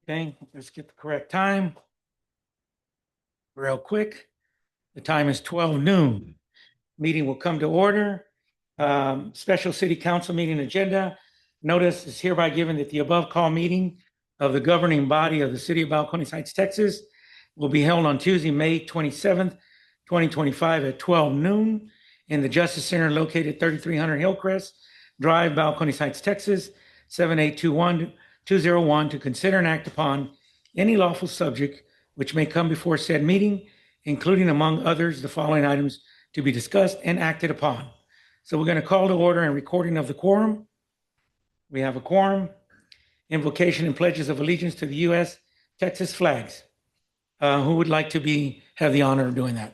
Okay, let's get the correct time. Real quick. The time is 12 noon. Meeting will come to order. Special City Council meeting agenda. Notice is hereby given that the above call meeting of the governing body of the City of Balcones Heights, Texas will be held on Tuesday, May 27th, 2025 at 12 noon in the Justice Center located 3300 Hillcrest Drive, Balcones Heights, Texas, 7821201 to consider and act upon any lawful subject which may come before said meeting, including among others the following items to be discussed and acted upon. So we're going to call to order and recording of the quorum. We have a quorum. Invocation and pledges of allegiance to the U.S. Texas flags. Who would like to have the honor of doing that?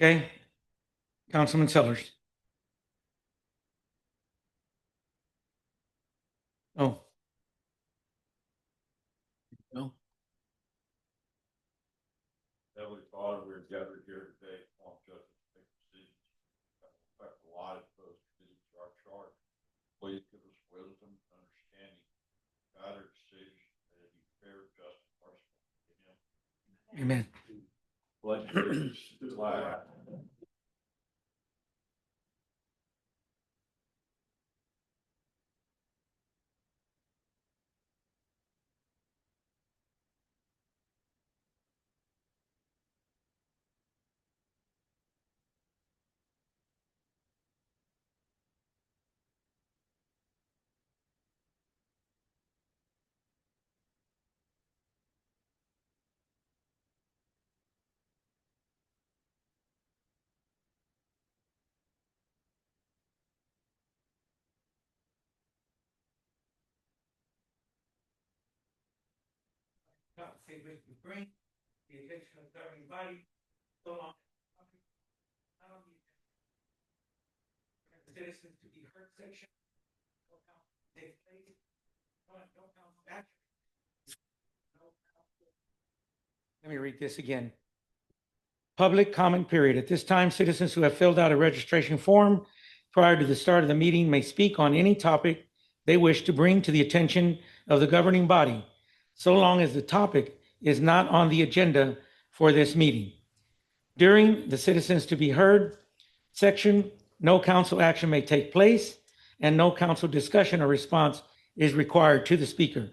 Okay. Councilman Sellers. Oh. No. Heavenly Father, we're gathered here today on justice and decisions that will affect a lot of those decisions to our charge. Please give us wisdom and understanding. Guide our decisions that it be fair, just, and merciful. Amen. Pledge allegiance to the flag. Bring the attention of the governing body so long the citizens to be heard section. Let me read this again. Public comment period. At this time, citizens who have filled out a registration form prior to the start of the meeting may speak on any topic they wish to bring to the attention of the governing body, so long as the topic is not on the agenda for this meeting. During the citizens to be heard section, no council action may take place and no council discussion or response is required to the speaker.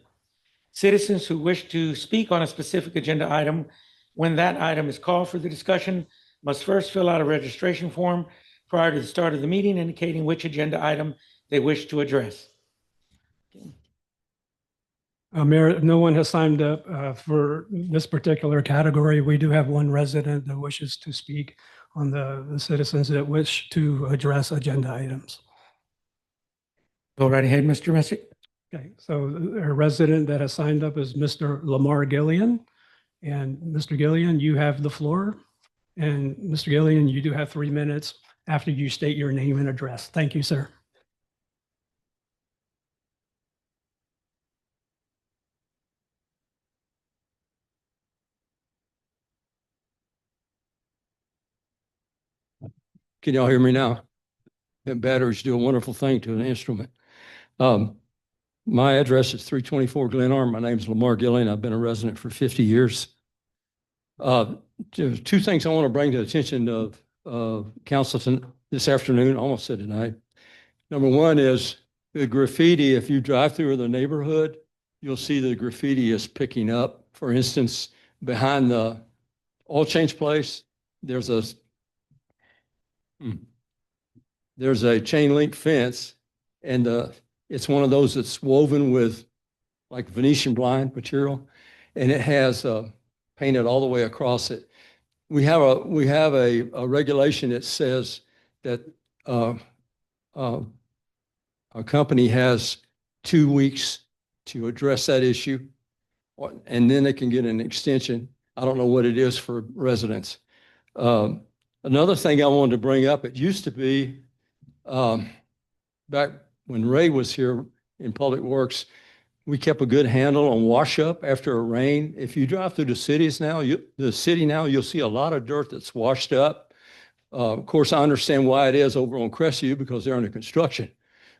Citizens who wish to speak on a specific agenda item when that item is called for the discussion must first fill out a registration form prior to the start of the meeting indicating which agenda item they wish to address. Mayor, no one has signed up for this particular category. We do have one resident that wishes to speak on the citizens that wish to address agenda items. Go right ahead, Mr. Messick. Okay, so a resident that has signed up is Mr. Lamar Gillian. And Mr. Gillian, you have the floor. And Mr. Gillian, you do have 3 minutes after you state your name and address. Thank you, sir. Can y'all hear me now? And batteries do a wonderful thing to an instrument. My address is 324 Glen Arm. My name is Lamar Gillian. I've been a resident for 50 years. There's two things I want to bring to the attention of council this afternoon, almost said tonight. Number one is the graffiti. If you drive through the neighborhood, you'll see the graffiti is picking up. For instance, behind the oil change place, there's a chain link fence, and it's one of those that's woven with like Venetian blind material, and it has painted all the way across it. We have a regulation that says that a company has 2 weeks to address that issue, and then they can get an extension. I don't know what it is for residents. Another thing I wanted to bring up, it used to be back when Ray was here in Public Works, we kept a good handle on wash up after a rain. If you drive through the city now, you'll see a lot of dirt that's washed up. Of course, I understand why it is over on Crestview because they're under construction.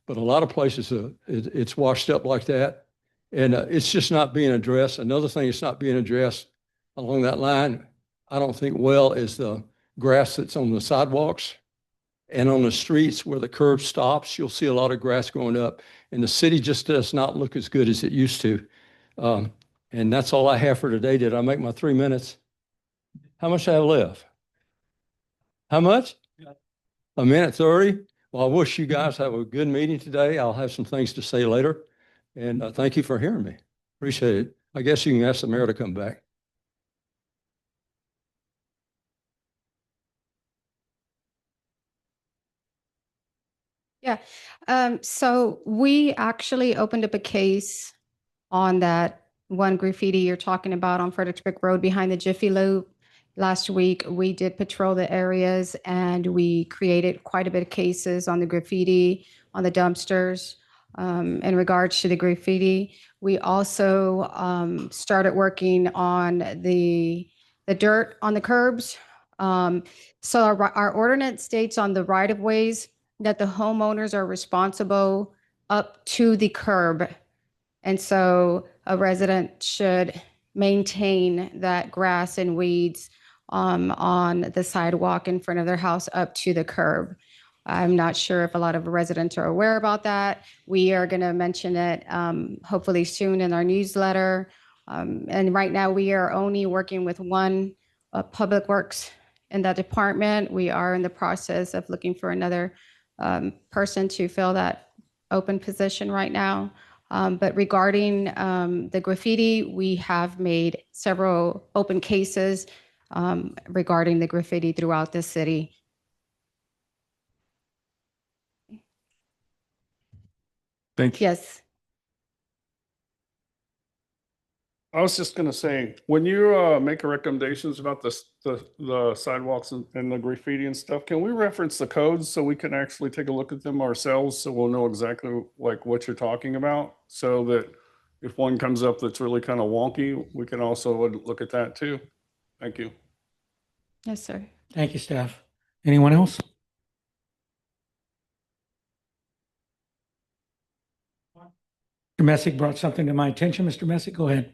but a lot of places it's washed up like that. And it's just not being addressed. Another thing that's not being addressed along that line, I don't think well, is the grass that's on the sidewalks and on the streets where the curb stops. You'll see a lot of grass growing up, and the city just does not look as good as it used to. And that's all I have for today. Did I make my 3 minutes? How much I have left? How much? A minute 30? Well, I wish you guys have a good meeting today. I'll have some things to say later. And thank you for hearing me. Appreciate it. I guess you can ask the mayor to come back. So we actually opened up a case on that one graffiti you're talking about on Fredericksburg Road behind the Jiffy Lube. Last week, we did patrol the areas and we created quite a bit of cases on the graffiti, on the dumpsters. In regards to the graffiti, we also started working on the dirt on the curbs. So our ordinance states on the right of ways that the homeowners are responsible up to the curb. And so a resident should maintain that grass and weeds on the sidewalk in front of their house up to the curb. I'm not sure if a lot of residents are aware about that. We are going to mention it hopefully soon in our newsletter. And right now we are only working with one public works in that department. We are in the process of looking for another person to fill that open position right now. But regarding the graffiti, we have made several open cases regarding the graffiti throughout the city. Thank you. Yes. I was just gonna say, when you make recommendations about the sidewalks and the graffiti and stuff, can we reference the codes so we can actually take a look at them ourselves so we'll know exactly like what you're talking about? So that if one comes up that's really kind of wonky, we can also look at that too. Thank you. Yes, sir. Thank you, staff. Anyone else? Mr. Messick brought something to my attention. Mr. Messick, go ahead.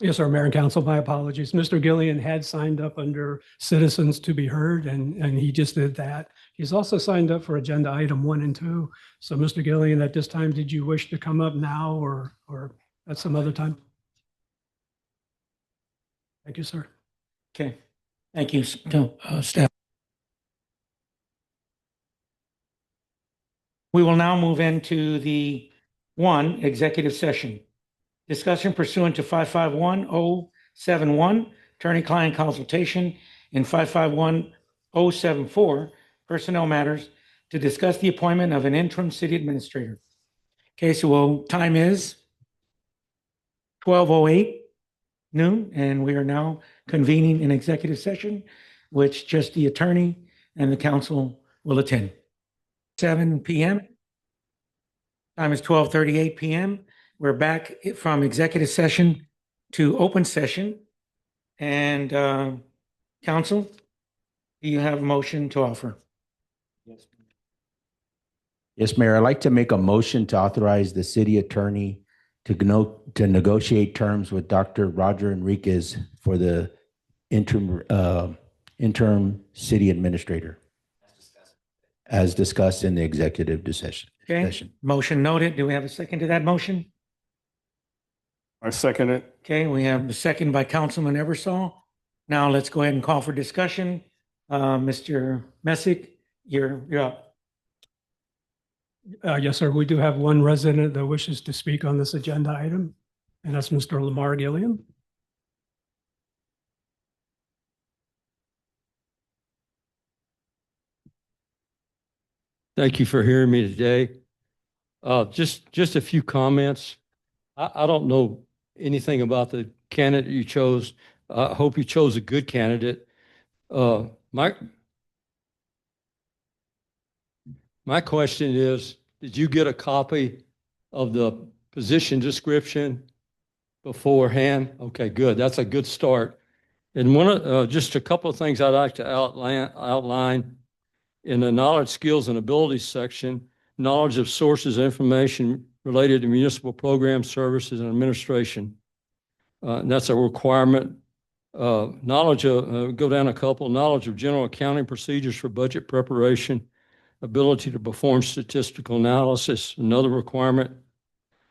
Yes, sir, Mayor and Council, my apologies. Mr. Gillian had signed up under citizens to be heard, and he just did that. He's also signed up for agenda item 1 and 2. So, Mr. Gillian, at this time, did you wish to come up now or at some other time? Thank you, sir. Okay. Thank you, staff. We will now move into the executive session. Discussion pursuant to 551071, attorney-client consultation, and 551074, personnel matters, to discuss the appointment of an interim city administrator. Okay, so time is 12:08 noon, and we are now convening an executive session, which just the attorney and the council will attend. 7 p.m. Time is 12:38 p.m. We're back from executive session to open session. And council, do you have a motion to offer? Yes, Mayor. I'd like to make a motion to authorize the city attorney to negotiate terms with Dr. Roger Enriquez for the interim city administrator, as discussed in the executive session. Okay, motion noted. Do we have a second to that motion? I second it. Okay, we have a second by Councilman Eversole. Now let's go ahead and call for discussion. Mr. Messick, you're up. Yes, sir. We do have one resident that wishes to speak on this agenda item, and that's Mr. Lamar Gillian. Thank you for hearing me today. Just a few comments. I don't know anything about the candidate you chose. I hope you chose a good candidate. My question is, did you get a copy of the position description beforehand? Okay, good. That's a good start. And just a couple of things I'd like to outline in the knowledge, skills, and abilities section. knowledge of sources of information related to municipal programs, services, and administration. That's a requirement. Knowledge of, go down a couple, knowledge of general accounting procedures for budget preparation, ability to perform statistical analysis, another requirement.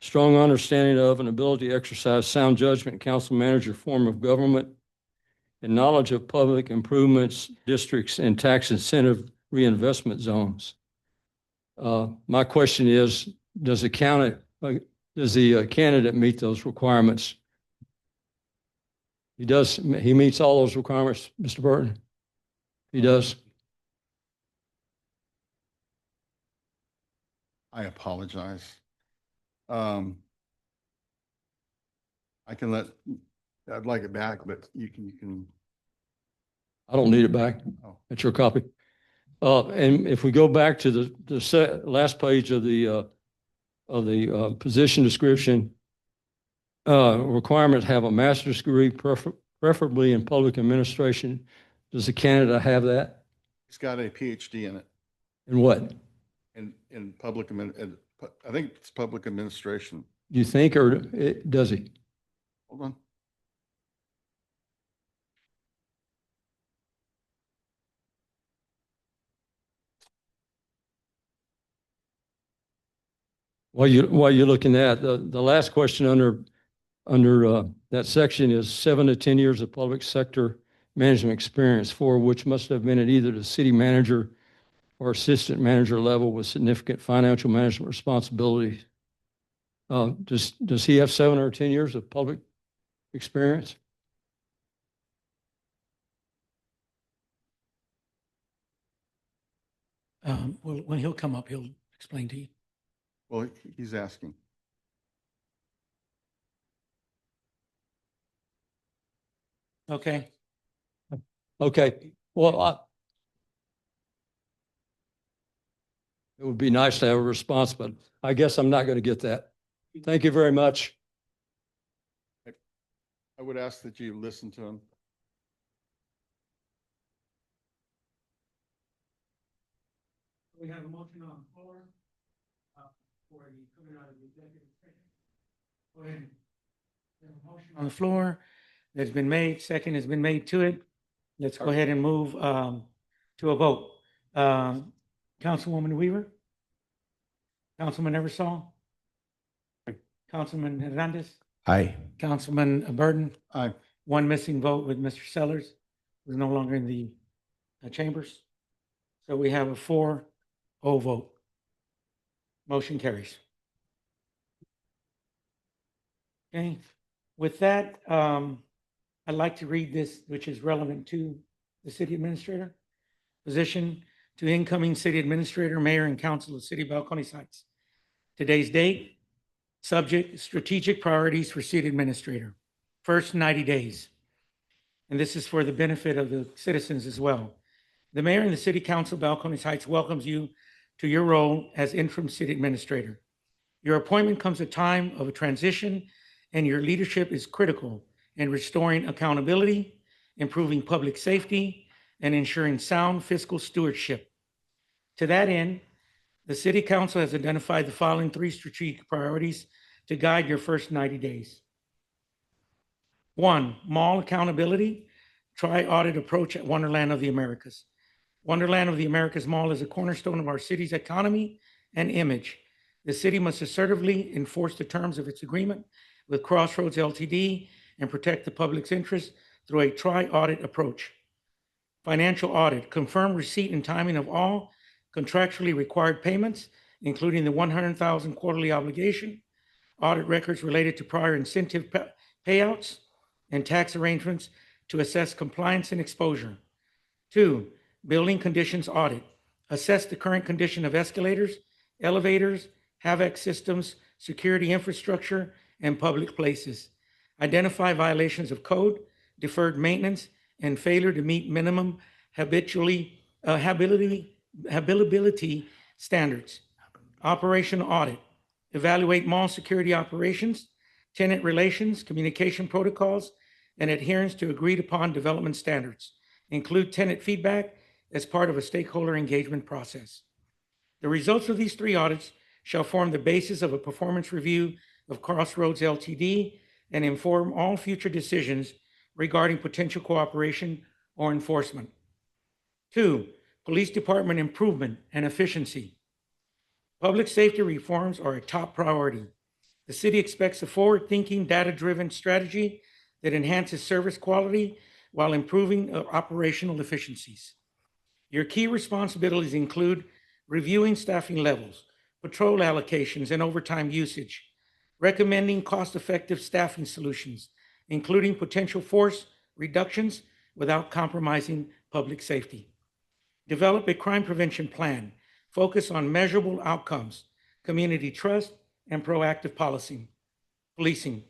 Strong understanding of and ability to exercise sound judgment in council manager form of government, and knowledge of public improvements, districts, and tax incentive reinvestment zones. My question is, does the candidate meet those requirements? He does. He meets all those requirements, Mr. Burton? He does. I apologize. I'd like it back, but you can. I don't need it back. Oh. That's your copy. And if we go back to the last page of the position description, requirements have a master's degree, preferably in public administration. Does the candidate have that? He's got a PhD in it, In what? in public, I think it's public administration. You think, or does he? Hold on. While you're looking at the last question under that section is 7 to 10 years of public sector management experience, for which must have been at either the city manager or assistant manager level with significant financial management responsibilities. Does he have 7 or 10 years of public experience? Well, when he'll come up, he'll explain to you. Well, he's asking. Okay. Okay. Well, it would be nice to have a response, but I guess I'm not going to get that. Thank you very much. I would ask that you listen to him. We have a motion on the floor for the coming out of the executive session. Go ahead. We have a motion on the floor that's been made, second has been made to it. Let's go ahead and move to a vote. Councilwoman Weaver? Councilman Eversole? Councilman Hernandez? Aye. Councilman Burton? Aye. One missing vote with Mr. Sellers, who's no longer in the chambers. So we have a 4-0 vote. Motion carries. Okay, with that, I'd like to read this, which is relevant to the city administrator. Position to incoming city administrator, mayor, and council of the city of Balcones Heights. Today's date, subject, strategic priorities for city administrator. First 90 days. And this is for the benefit of the citizens as well. The mayor and the city council of Balcones Heights welcomes you to your role as interim city administrator. Your appointment comes at a time of a transition, and your leadership is critical in restoring accountability, improving public safety, and ensuring sound fiscal stewardship. To that end, the city council has identified the following 3 strategic priorities to guide your first 90 days. 1, mall accountability, tri-audit approach at Wonderland of the Americas. Wonderland of the Americas Mall is a cornerstone of our city's economy and image. The city must assertively enforce the terms of its agreement with Crossroads LTD and protect the public's interest through a tri-audit approach. Financial audit, confirm receipt and timing of all contractually required payments, including the $100,000 quarterly obligation, audit records related to prior incentive payouts, and tax arrangements to assess compliance and exposure. 2, building conditions audit, assess the current condition of escalators, elevators, HVAC systems, security infrastructure, and public places. Identify violations of code, deferred maintenance, and failure to meet minimum habitability standards. Operational audit, evaluate mall security operations, tenant relations, communication protocols, and adherence to agreed upon development standards. Include tenant feedback as part of a stakeholder engagement process. The results of these 3 audits shall form the basis of a performance review of Crossroads LTD and inform all future decisions regarding potential cooperation or enforcement. 2, police department improvement and efficiency. Public safety reforms are a top priority. The city expects a forward-thinking, data-driven strategy that enhances service quality while improving operational efficiencies. Your key responsibilities include reviewing staffing levels, patrol allocations, and overtime usage, recommending cost-effective staffing solutions, including potential force reductions without compromising public safety. Develop a crime prevention plan, focus on measurable outcomes, community trust, and proactive policing,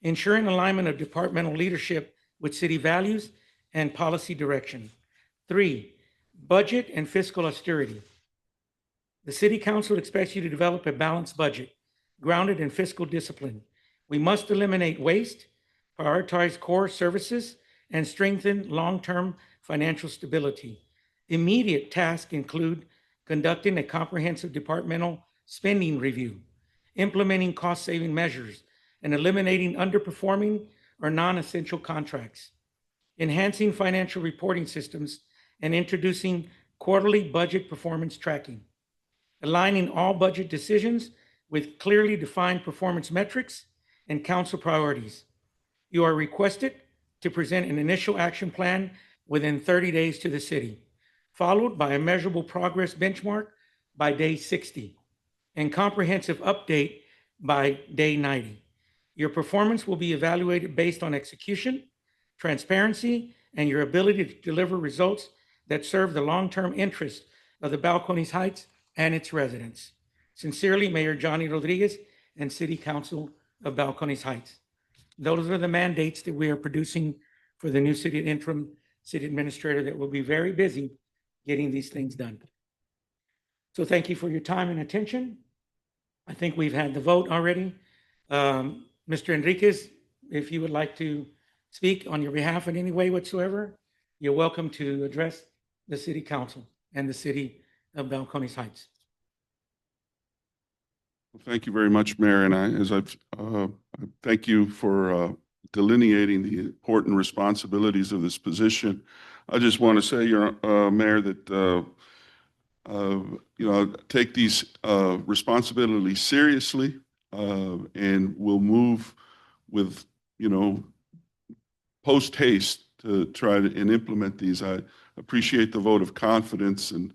ensuring alignment of departmental leadership with city values and policy direction. 3, budget and fiscal austerity. The City Council expects you to develop a balanced budget, grounded in fiscal discipline. We must eliminate waste, prioritize core services, and strengthen long-term financial stability. Immediate tasks include conducting a comprehensive departmental spending review, implementing cost-saving measures, and eliminating underperforming or non-essential contracts, enhancing financial reporting systems, and introducing quarterly budget performance tracking, aligning all budget decisions with clearly defined performance metrics and council priorities. You are requested to present an initial action plan within 30 days to the city, followed by a measurable progress benchmark by day 60, and comprehensive update by day 90. Your performance will be evaluated based on execution, transparency, and your ability to deliver results that serve the long-term interests of the Balcones Heights and its residents. Sincerely, Mayor Johnny Rodriguez and City Council of Balcones Heights. Those are the mandates that we are producing for the new interim city administrator that will be very busy getting these things done. So thank you for your time and attention. I think we've had the vote already. Mr. Enriquez, if you would like to speak on your behalf in any way whatsoever, you're welcome to address the City Council and the City of Balcones Heights. Well, thank you very much, Mayor. And thank you for delineating the important responsibilities of this position. I just want to say, Mayor, that take these responsibilities seriously, and we'll move with post haste to try to implement these. I appreciate the vote of confidence, and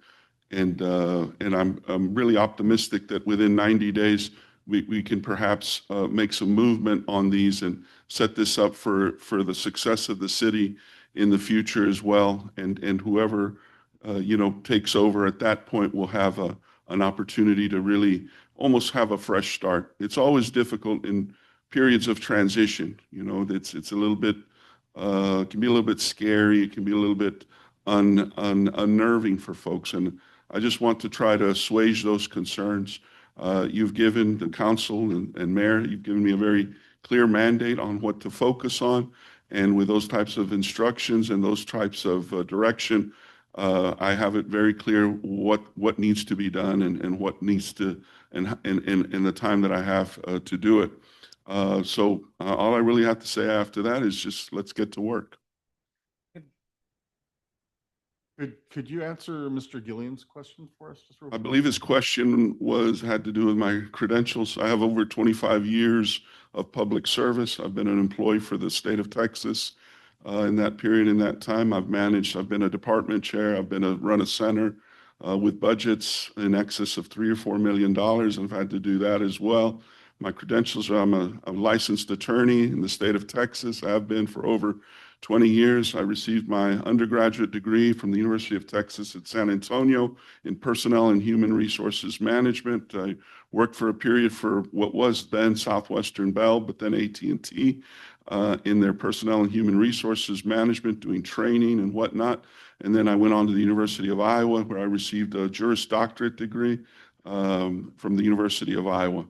I'm really optimistic that within 90 days we can perhaps make some movement on these and set this up for the success of the city in the future as well. And whoever takes over at that point will have an opportunity to really almost have a fresh start. It's always difficult in periods of transition. It's a little bit can be a little bit scary. It can be a little bit unnerving for folks. And I just want to try to assuage those concerns. You've given the council and mayor, you've given me a very clear mandate on what to focus on. And with those types of instructions and those types of direction, I have it very clear what needs to be done and what needs to, and the time that I have to do it. So all I really have to say after that is just let's get to work. Could you answer Mr. Gillian's question for us? Just real I quick? believe his question had to do with my credentials. I have over 25 years of public service. I've been an employee for the state of Texas. In that period, in that time, I've been a department chair. I've run a center with budgets in excess of $3 or $4 million. I've had to do that as well. My credentials are I'm a licensed attorney in the state of Texas. I have been for over 20 years. I received my undergraduate degree from the University of Texas at San Antonio in personnel and human resources management. I worked for a period for what was then Southwestern Bell, but then AT&T in their personnel and human resources management, doing training and whatnot. And then I went on to the University of Iowa, where I received a Juris Doctorate degree from the University of Iowa.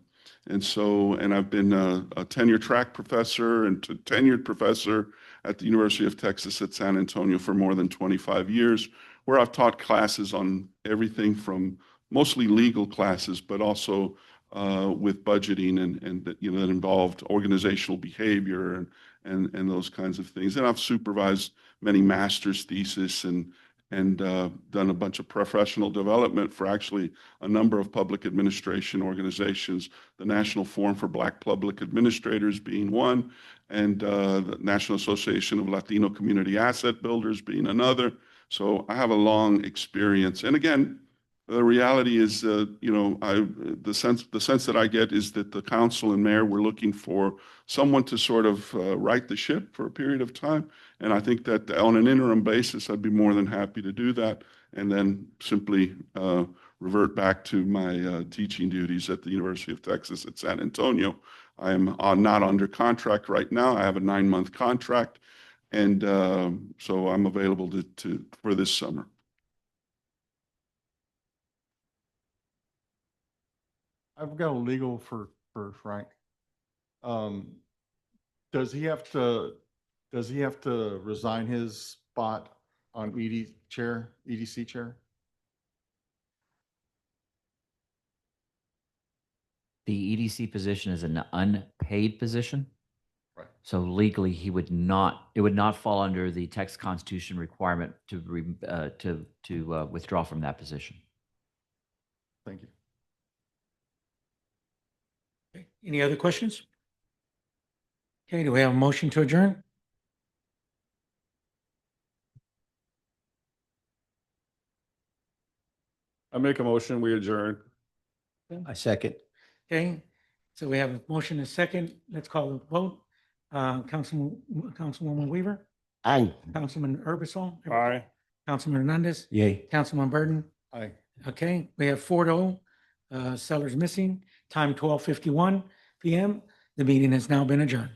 And I've been a tenure track professor and tenured professor at the University of Texas at San Antonio for more than 25 years, where I've taught classes on everything from mostly legal classes, but also with budgeting and that, you know, that involved organizational behavior and those kinds of things. And I've supervised many master's thesis and done a bunch of professional development for actually a number of public administration organizations, the National Forum for Black Public Administrators being one, and the National Association of Latino Community Asset Builders being another. So I have a long experience. And again, the reality is, you know, the sense that I get is that the council and mayor were looking for someone to sort of right the ship for a period of time. And I think that on an interim basis, I'd be more than happy to do that, and then simply revert back to my teaching duties at the University of Texas at San Antonio. I am not under contract right now. I have a 9-month contract, and so I'm available for this summer. I've got a legal for Frank. Does he have to resign his spot on EDC chair? The EDC position is an unpaid position. Right. So legally, it would not fall under the Texas Constitution requirement to withdraw from that position. Thank you. Okay, any other questions? Okay, do we have a motion to adjourn? I make a motion, we adjourn. I second. Okay, so we have a motion and a second. Let's call the vote. Councilwoman Weaver, Aye. Councilman Urbisol, Aye. Councilman Hernandez, Yay. Councilman Burton. Aye. Okay, we have 4-0, Sellers missing, time 12:51 PM. The meeting has now been adjourned.